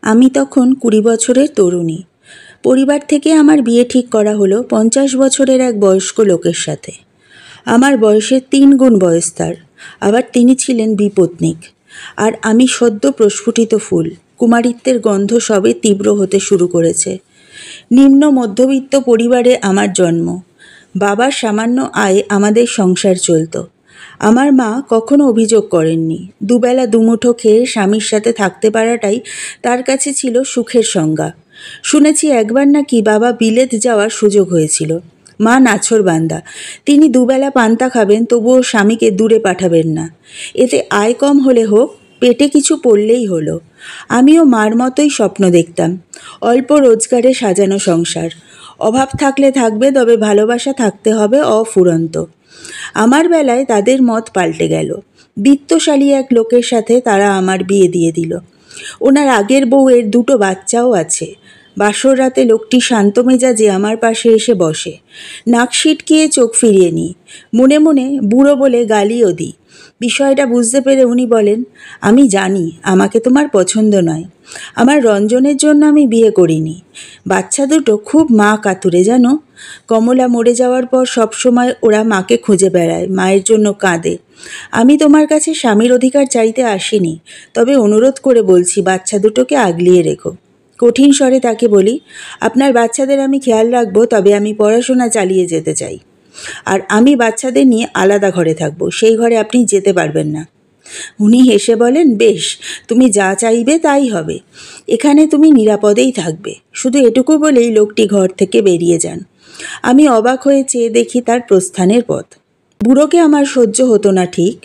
আমি তখন 20 বছরের তরুণী। পরিবার থেকে আমার বিয়ে ঠিক করা হলো 50 বছরের এক বয়স্ক লোকের সাথে। আমার বয়সের 3 গুণ বয়স তার। আবার তিনি ছিলেন বিপত্নিক। আর আমি সদ্য প্রস্ফুটিত ফুল। কুমারিত্বের গন্ধ সবে তীব্র হতে শুরু করেছে। নিম্ন মধ্যবিত্ত পরিবারে আমার জন্ম। বাবার সামান্য আয়ে আমাদের সংসার চলত। আমার মা কখনো অভিযোগ করেননি। দুবেলা দুমুঠো খেয়ে স্বামীর সাথে থাকতে পারাটাই তার কাছে ছিল সুখের সংজ্ঞা। শুনেছি একবার নাকি বাবা বিলেত যাওয়ার সুযোগ হয়েছিল। মা নাছোড়বান্দা। তিনি দুবেলা পান্তা খাবেন, তবুও স্বামীকে দূরে পাঠাবেন না। এতে আয় কম হলে হোক, পেটে কিছু পড়লেই হলো। আমিও মার মতোই স্বপ্ন দেখতাম। অল্প রোজগারে সাজানো সংসার। অভাব থাকলে থাকবে, তবে ভালোবাসা থাকতে হবে অফুরন্ত। আমার বেলায় তাদের মত পাল্টে গেল। বিত্তশালী এক লোকের সাথে তারা আমার বিয়ে দিয়ে দিল। ওনার আগের বউয়ের 2টো বাচ্চাও আছে। বাসর রাতে লোকটি শান্ত মেজাজে আমার পাশে এসে বসে। নাক সিটকিয়ে চোখ ফিরিয়ে নিই। মনে মনে বুড়ো বলে গালিও দিই। বিষয়টা বুঝতে পেরে উনি বলেন, আমি জানি আমাকে তোমার পছন্দ নয়। আমার রঞ্জনের জন্য আমি বিয়ে করিনি। বাচ্চা দুটো খুব মা কাতুরে জানো। কমলা মরে যাওয়ার পর সবসময় ওরা মাকে খুঁজে বেড়ায়, মায়ের জন্য কাঁদে। আমি তোমার কাছে স্বামীর অধিকার চাইতে আসিনি, তবে অনুরোধ করে বলছি বাচ্চা দুটোকে আগলিয়ে রেখো। কঠিন স্বরে তাকে বলি, আপনার বাচ্চাদের আমি খেয়াল রাখবো, তবে আমি পড়াশোনা চালিয়ে যেতে চাই। আর আমি বাচ্চাদের নিয়ে আলাদা ঘরে থাকবো, সেই ঘরে আপনি যেতে পারবেন না। উনি হেসে বলেন, বেশ, তুমি যা চাইবে তাই হবে। এখানে তুমি নিরাপদেই থাকবে। শুধু এটুকু বলেই লোকটি ঘর থেকে বেরিয়ে যান। আমি অবাক হয়ে চেয়ে দেখি তার প্রস্থানের পথ। বুড়োকে আমার সহ্য হতো না ঠিক,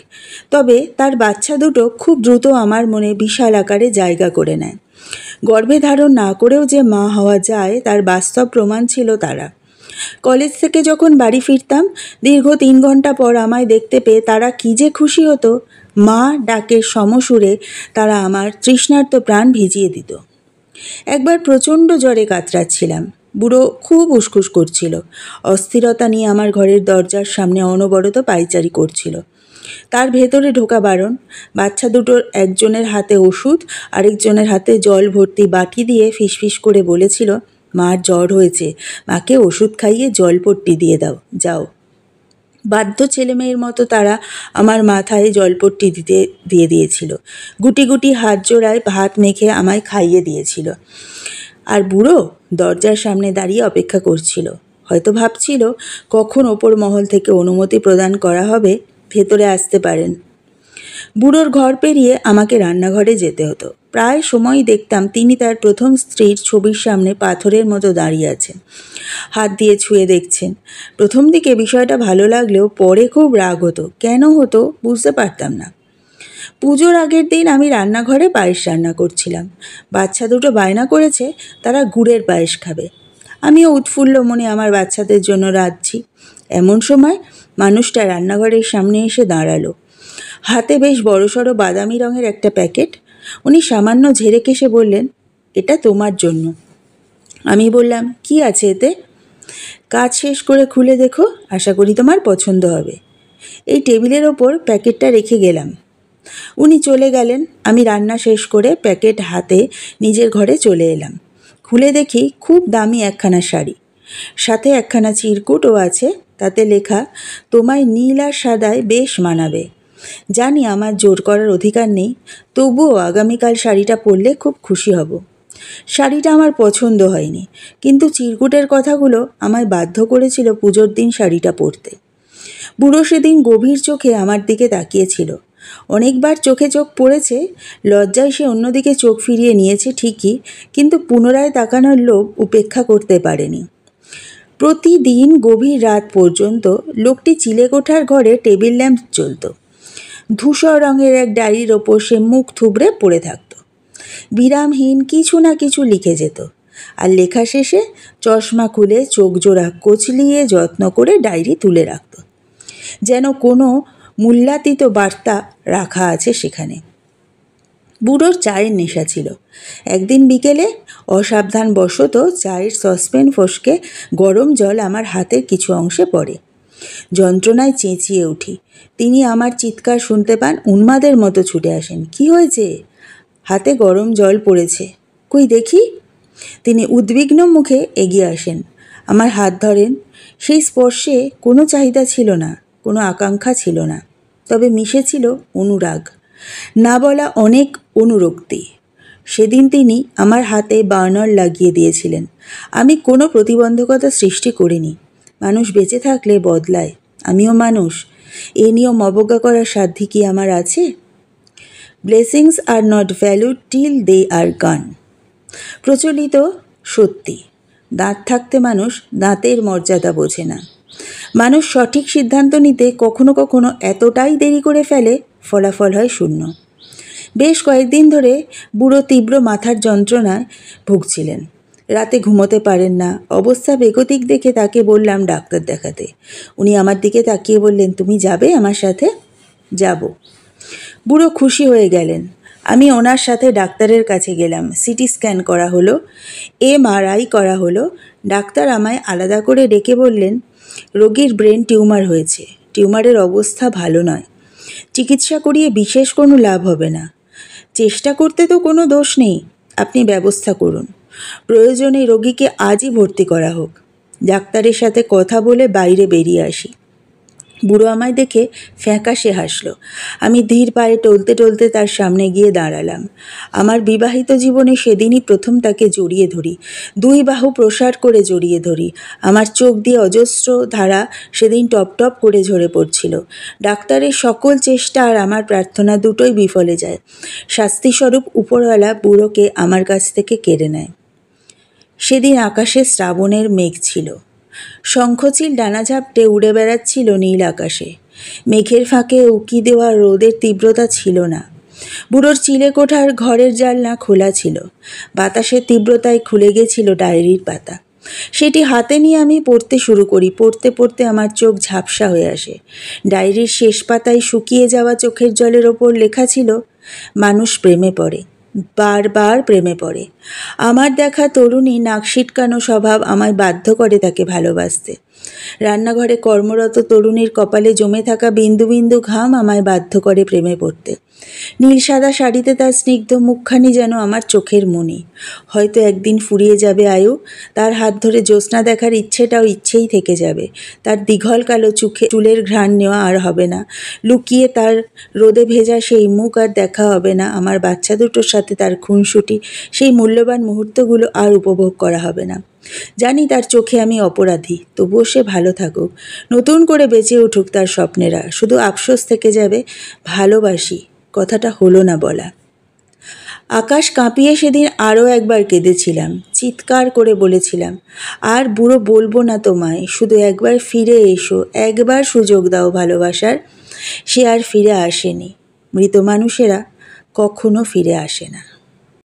তবে তার বাচ্চা দুটো খুব দ্রুত আমার মনে বিশাল আকারে জায়গা করে নেয়। গর্ভে ধারণ না করেও যে মা হওয়া যায় তার বাস্তব প্রমাণ ছিল তারা। কলেজ থেকে যখন বাড়ি ফিরতাম, দীর্ঘ 3 ঘন্টা পর আমায় দেখতে পেয়ে তারা কী যে খুশি হতো। মা ডাকের সমসুরে তারা আমার তৃষ্ণার্ত প্রাণ ভিজিয়ে দিত। একবার প্রচণ্ড জ্বরে কাতরাচ্ছিলাম। বুড়ো খুব উসখুস করছিল। অস্থিরতা নিয়ে আমার ঘরের দরজার সামনে অনবরত পায়চারি করছিল। তার ভেতরে ঢোকা বারণ। বাচ্চা দুটোর একজনের হাতে ওষুধ, আরেকজনের হাতে জল ভর্তি বাটি দিয়ে ফিসফিস করে বলেছিল, মার জ্বর হয়েছে, মাকে ওষুধ খাইয়ে জলপট্টি দিয়ে দাও, যাও। বাধ্য ছেলেমেয়ের মতো তারা আমার মাথায় জলপট্টি দিয়ে দিয়েছিল। গুটি গুটি হাত জোড়ায় ভাত মেখে আমায় খাইয়ে দিয়েছিল। আর বুড়ো দরজার সামনে দাঁড়িয়ে অপেক্ষা করছিল। হয়তো ভাবছিল কখন ওপর মহল থেকে অনুমতি প্রদান করা হবে, ভেতরে আসতে পারেন। বুড়োর ঘর পেরিয়ে আমাকে রান্নাঘরে যেতে হতো। প্রায় সময়ই দেখতাম তিনি তার প্রথম স্ত্রীর ছবির সামনে পাথরের মতো দাঁড়িয়ে আছেন, হাত দিয়ে ছুঁয়ে দেখছেন। প্রথম দিকে বিষয়টা ভালো লাগলেও পরে খুব রাগ হতো। কেন হতো বুঝতে পারতাম না। পুজোর আগের দিন আমি রান্নাঘরে পায়েস রান্না করছিলাম। বাচ্চা দুটো বায়না করেছে তারা গুড়ের পায়েস খাবে। আমিও উৎফুল্ল মনে আমার বাচ্চাদের জন্য রাঁধছি। এমন সময় মানুষটা রান্নাঘরের সামনে এসে দাঁড়ালো। হাতে বেশ বড়সড় বাদামি রঙের একটা প্যাকেট। উনি সামান্য ঝেড়ে কেশে বললেন, এটা তোমার জন্য। আমি বললাম, কি আছে এতে? কাজ শেষ করে খুলে দেখো, আশা করি তোমার পছন্দ হবে। এই টেবিলের ওপর প্যাকেটটা রেখে গেলাম। উনি চলে গেলেন। আমি রান্না শেষ করে প্যাকেট হাতে নিজের ঘরে চলে এলাম। খুলে দেখি খুব দামি একখানা শাড়ি, সাথে একখানা চিরকুটও আছে, তাতে লেখা, তোমায় নীল আর সাদায় বেশ মানাবে। জানি আমার জোর করার অধিকার নেই, তবুও আগামীকাল শাড়িটা পরলে খুব খুশি হব। শাড়িটা আমার পছন্দ হয়নি, কিন্তু চিরকুটের কথাগুলো আমায় বাধ্য করেছিল পুজোর দিন শাড়িটা পরতে। বুড়ো সেদিন গভীর চোখে আমার দিকে তাকিয়েছিল। অনেকবার চোখে চোখ পড়েছে। লজ্জায় সে অন্যদিকে চোখ ফিরিয়ে নিয়েছে ঠিকই, কিন্তু পুনরায় তাকানোর লোভ উপেক্ষা করতে পারেনি। প্রতিদিন গভীর রাত পর্যন্ত লোকটি চিলেকোঠার ঘরে টেবিল ল্যাম্প জ্বলত। ধূসর রঙের এক ডায়েরির ওপর সে মুখ থুবড়ে পড়ে থাকত। বিরামহীন কিছু না কিছু লিখে যেত, আর লেখা শেষে চশমা খুলে চোখ জোড়া কচলিয়ে যত্ন করে ডায়েরি তুলে রাখত, যেন কোনো মূল্যাতীত বার্তা রাখা আছে সেখানে। বুড়োর চায়ের নেশা ছিল। একদিন বিকেলে অসাবধানবশত চায়ের সসপ্যান ফসকে গরম জল আমার হাতের কিছু অংশে পড়ে। যন্ত্রণায় চেঁচিয়ে উঠি। তিনি আমার চিৎকার শুনতে পান, উন্মাদের মতো ছুটে আসেন। কি হয়েছে? হাতে গরম জল পড়েছে। কই দেখি। তিনি উদ্বিগ্ন মুখে এগিয়ে আসেন, আমার হাত ধরেন। সেই স্পর্শে কোনো চাহিদা ছিল না, কোনো আকাঙ্ক্ষা ছিল না, তবে মিশেছিল অনুরাগ, না বলা অনেক অনুরক্তি। সেদিন তিনি আমার হাতে বার্নার লাগিয়ে দিয়েছিলেন। আমি কোনো প্রতিবন্ধকতা সৃষ্টি করিনি। মানুষ বেঁচে থাকলে বদলায়, আমিও মানুষ। এ নিয়ম অবজ্ঞা করার সাধ্য কি আমার আছে? Blessings are not valued till they are gone, প্রচলিত সত্যি। দাঁত থাকতে মানুষ দাঁতের মর্যাদা বোঝে না। মানুষ সঠিক সিদ্ধান্ত নিতে কখনো কখনো এতটাই দেরি করে ফেলে, ফলাফল হয় শূন্য। বেশ কয়েকদিন ধরে বুড়ো তীব্র মাথার যন্ত্রণায় ভুগছিলেন। রাতে ঘুমোতে পারেন না। অবস্থা বেগতিক দেখে তাকে বললাম ডাক্তার দেখাতে। উনি আমার দিকে তাকিয়ে বললেন, তুমি যাবে আমার সাথে? যাব। বুড়ো খুশি হয়ে গেলেন। আমি ওনার সাথে ডাক্তারের কাছে গেলাম। সিটি স্ক্যান করা হলো, MRI করা হলো। ডাক্তার আমায় আলাদা করে ডেকে বললেন, রোগীর ব্রেন টিউমার হয়েছে, টিউমারের অবস্থা ভালো নয়, চিকিৎসা করিয়ে বিশেষ কোনো লাভ হবে না। চেষ্টা করতে তো কোনো দোষ নেই, আপনি ব্যবস্থা করুন। প্রয়োজনে রোগীকে আজই ভর্তি করা হোক। ডাক্তারের সাথে কথা বলে বাইরে বেরিয়ে আসি। বুড়ো আমায় দেখে ফ্যাকাশে হাসল। আমি ধীর পায়ে টলতে টলতে তার সামনে গিয়ে দাঁড়ালাম। আমার বিবাহিত জীবনে সেদিনই প্রথম তাকে জড়িয়ে ধরি, দুই বাহু প্রসার করে জড়িয়ে ধরি। আমার চোখ দিয়ে অজস্র ধারা সেদিন টপ টপ করে ঝরে পড়ছিল। ডাক্তারের সকল চেষ্টা আর আমার প্রার্থনা দুটোই বিফলে যায়। শাস্তিস্বরূপ উপরওয়ালা বুড়োকে আমার কাছ থেকে কেড়ে নেয়। সেদিন আকাশে শ্রাবণের মেঘ ছিল। শঙ্খচিল ডানা ঝাপটে উড়ে বেড়াচ্ছিল নীল আকাশে। মেঘের ফাঁকে উকি দেওয়া রোদের তীব্রতা ছিল না। বুড়োর চিলেকোঠার ঘরের জানলা খোলা ছিল। বাতাসের তীব্রতায় খুলে গেছিল ডায়েরির পাতা। সেটি হাতে নিয়ে আমি পড়তে শুরু করি। পড়তে পড়তে আমার চোখ ঝাপসা হয়ে আসে। ডায়েরির শেষ পাতায় শুকিয়ে যাওয়া চোখের জলের ওপর লেখা ছিল, মানুষ প্রেমে পড়ে, বারবার প্রেমে পড়ে। আমার দেখা তরুণী নাক সিটকানো স্বভাব আমায় বাধ্য করে তাকে ভালোবাসতে। রান্নাঘরে কর্মরত তরুণীর কপালে জমে থাকা বিন্দু বিন্দু ঘাম আমায় বাধ্য করে প্রেমে পড়তে। নীল সাদা শাড়িতে তার স্নিগ্ধ মুখখানি যেন আমার চোখের মণি। হয়তো একদিন ফুরিয়ে যাবে আয়ু, তার হাত ধরে জ্যোৎস্না দেখার ইচ্ছেটাও ইচ্ছেই থেকে যাবে। তার দীঘল কালো চুলের ঘ্রাণ নেওয়া আর হবে না। লুকিয়ে তার রোদে ভেজা সেই মুখ আর দেখা হবে না। আমার বাচ্চা দুটোর সাথে তার খুনসুটি, সেই মূল্যবান মুহূর্তগুলো আর উপভোগ করা হবে না। জানি তার চোখে আমি অপরাধী, তবুও সে ভালো থাকুক, নতুন করে বেঁচে উঠুক তার স্বপ্নেরা। শুধু আফসোস থেকে যাবে, ভালোবাসি কথাটা হলো না বলা। আকাশ কাঁপিয়ে সেদিন আরও একবার কেঁদেছিলাম, চিৎকার করে বলেছিলাম, আর বুড়ো বলবো না তোমায়, শুধু একবার ফিরে এসো, একবার সুযোগ দাও ভালোবাসার। সে আর ফিরে আসেনি। মৃত মানুষেরা কখনো ফিরে আসে না।